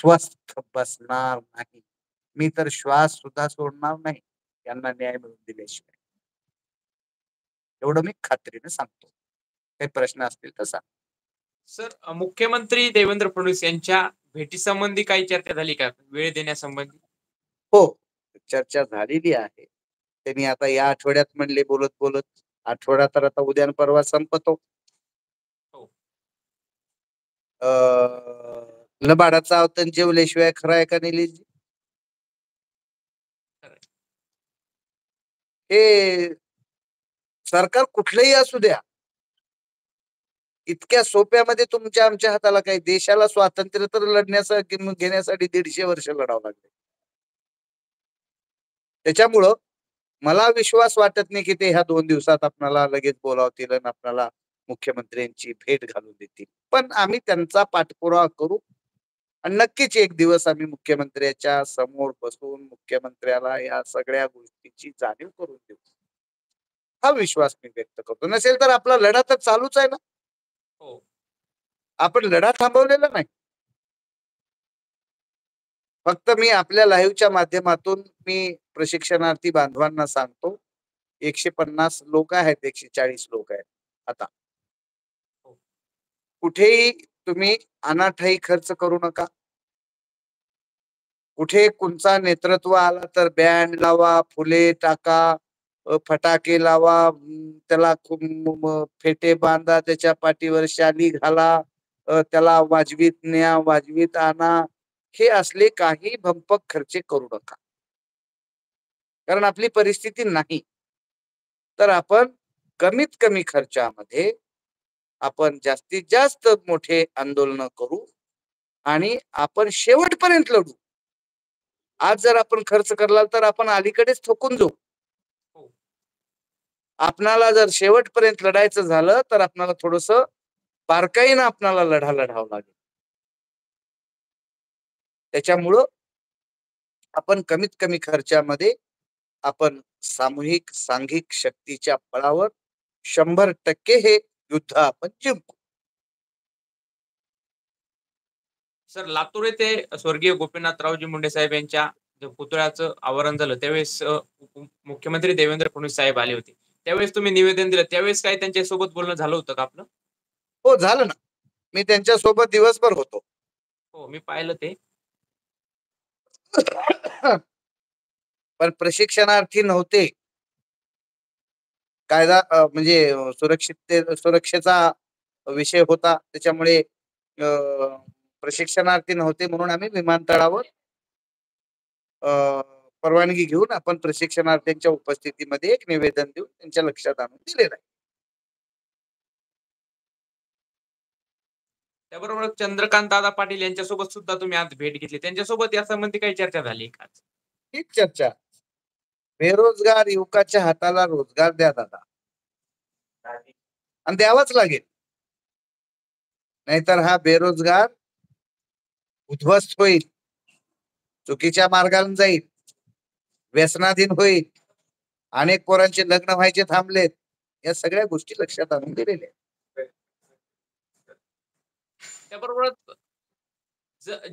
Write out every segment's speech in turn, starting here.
स्वस्थ बसणार नाही. मी तर श्वास सुद्धा सोडणार नाही यांना न्याय मिळवून दिल्याशिवाय. एवढं मी खात्रीने सांगतो. काही प्रश्न असतील तर सांग. सर मुख्यमंत्री देवेंद्र फडणवीस यांच्या भेटीसंबंधी काही चर्चा झाली का? वेळ देण्यासंबंधी? हो, चर्चा झालेली आहे. त्यांनी आता या आठवड्यात म्हणले बोलत आठवडा तर आता उद्या आणि परवा संपतो. हो. लबाडाचा अवतन जेवल्याशिवाय खरा आहे का निलेशजी? खरंय. हे सरकार कुठलंही असू द्या, इतक्या सोप्यामध्ये तुमच्या आमच्या हाताला काही देशाला स्वातंत्र्य तर लढण्यासाठी घेण्यासाठी 150 वर्ष लढावं लागले. त्याच्यामुळं मला विश्वास वाटत नाही की ते ह्या 2 दिवसात आपल्याला लगेच बोलावतील आणि आपल्याला मुख्यमंत्र्यांची भेट घालून देतील. पण आम्ही त्यांचा पाठपुरावा करू आणि नक्कीच एक दिवस आम्ही मुख्यमंत्र्याच्या समोर बसून मुख्यमंत्र्याला या सगळ्या गोष्टीची जाणीव करून देऊ. हा विश्वास मी व्यक्त करतो. नसेल तर आपला लढा तर चालूच आहे ना. हो. आपण लढा थांबवलेला नाही. फक्त मी आपल्या लाईव्हच्या माध्यमातून मी प्रशिक्षणार्थी बांधवांना सांगतो, 150 लोक आहेत, 140 लोक आहेत आता. हो. कुठेही तुम्ही अनाठाई खर्च करू नका. कुठे कोणचा नेतृत्व आला तर बँड लावा, फुले टाका, फटाके लावा, त्याला फेटे बांधा, त्याच्या पाठीवर शाली घाला, त्याला वाजवीत न्या, वाजवीत आणा. हे असले काही भंपक खर्चे करू नका. कारण आपली परिस्थिती नाही. तर आपण कमीत कमी खर्चामध्ये आपण जास्तीत जास्त मोठे आंदोलन करू आणि आपण शेवटपर्यंत लढू. आज जर आपण खर्च करला तर आपण अलीकडेच थकून जाऊ. हो. आपणाला जर शेवटपर्यंत लढायचं झालं तर आपल्याला थोडस बारकाईनं आपल्याला लढावं लागेल. त्याच्यामुळं आपण कमीत कमी खर्चामध्ये आपण सामूहिक सांघिक शक्तीच्या बळावर 100% हे युद्ध आपण जिंकू. सर लातूर येथे स्वर्गीय गोपीनाथरावजी मुंडे साहेब यांच्या पुतळ्याचं आवाहन झालं त्यावेळेस मुख्यमंत्री देवेंद्र फडणवीस साहेब आले होते. त्यावेळेस तुम्ही निवेदन दिलं. त्यावेळेस काय त्यांच्यासोबत बोलणं झालं होतं का आपलं? हो, झालं ना. मी त्यांच्या सोबत दिवसभर होतो. हो, मी पाहिलं ते. पण प्रशिक्षणार्थी नव्हते. कायदा म्हणजे सुरक्षेचा विषय होता. त्याच्यामुळे प्रशिक्षणार्थी नव्हते म्हणून आम्ही विमानतळावर परवानगी घेऊन आपण प्रशिक्षणार्थींच्या उपस्थितीमध्ये एक निवेदन देऊन त्यांच्या लक्षात आणून दिलेलं आहे. त्याबरोबर चंद्रकांत दादा पाटील यांच्यासोबत सुद्धा तुम्ही आज भेट घेतली. त्यांच्यासोबत यासंबंधी काही चर्चा झाली का? हीच चर्चा. बेरोजगार युवकाच्या हाताला रोजगार द्या दादा, आणि द्यावाच लागेल. नाहीतर हा बेरोजगार उद्ध्वस्त होईल, चुकीच्या मार्गाने जाईल, व्यसनाधीन होईल, अनेक पोरांचे लग्न व्हायचे थांबलेत. या सगळ्या गोष्टी लक्षात आणून दिलेल्या आहेत. त्याबरोबरच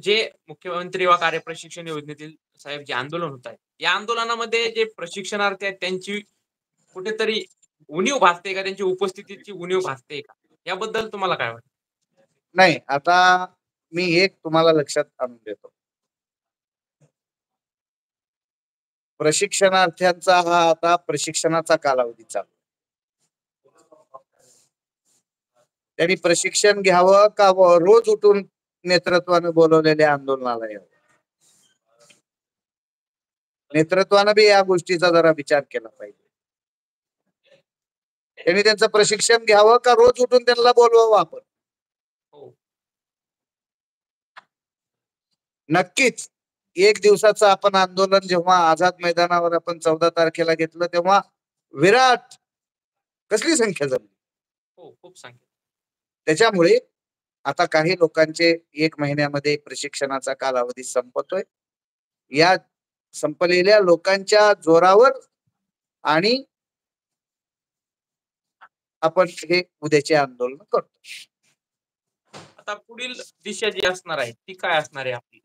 जे मुख्यमंत्री व कार्यप्रशिक्षण योजनेतील साहेब जे आंदोलन होत आहे, या आंदोलनामध्ये जे प्रशिक्षणार्थी आहेत त्यांची कुठेतरी उणीव भासते का? त्यांची उपस्थितीची उणीव भासते का? याबद्दल तुम्हाला काय वाटतं? नाही, आता मी एक तुम्हाला लक्षात आणून देतो. प्रशिक्षणार्थ्यांचा हा आता प्रशिक्षणाचा कालावधी चालू. त्यांनी प्रशिक्षण घ्यावं का रोज उठून नेतृत्वाने बोलवलेल्या आंदोलनाला यावं? नेतृत्वानं बी या गोष्टीचा जरा विचार केला पाहिजे. त्यांनी त्यांचं प्रशिक्षण घ्यावं का रोज उठून त्यांना बोलवावं आपण? हो. नक्कीच एक दिवसाचं आपण आंदोलन जेव्हा आझाद मैदानावर आपण 14 तारखेला घेतलं तेव्हा विराट कसली संख्या जमली. हो, खूप संख्या. त्याच्यामुळे आता काही लोकांचे 1 महिन्यामध्ये प्रशिक्षणाचा कालावधी संपतोय. या संपलेल्या लोकांच्या जोरावर आणि आपण हे उद्याचे आंदोलन करतो. आता पुढील दिशा जी असणार आहे ती काय असणार आहे आपली?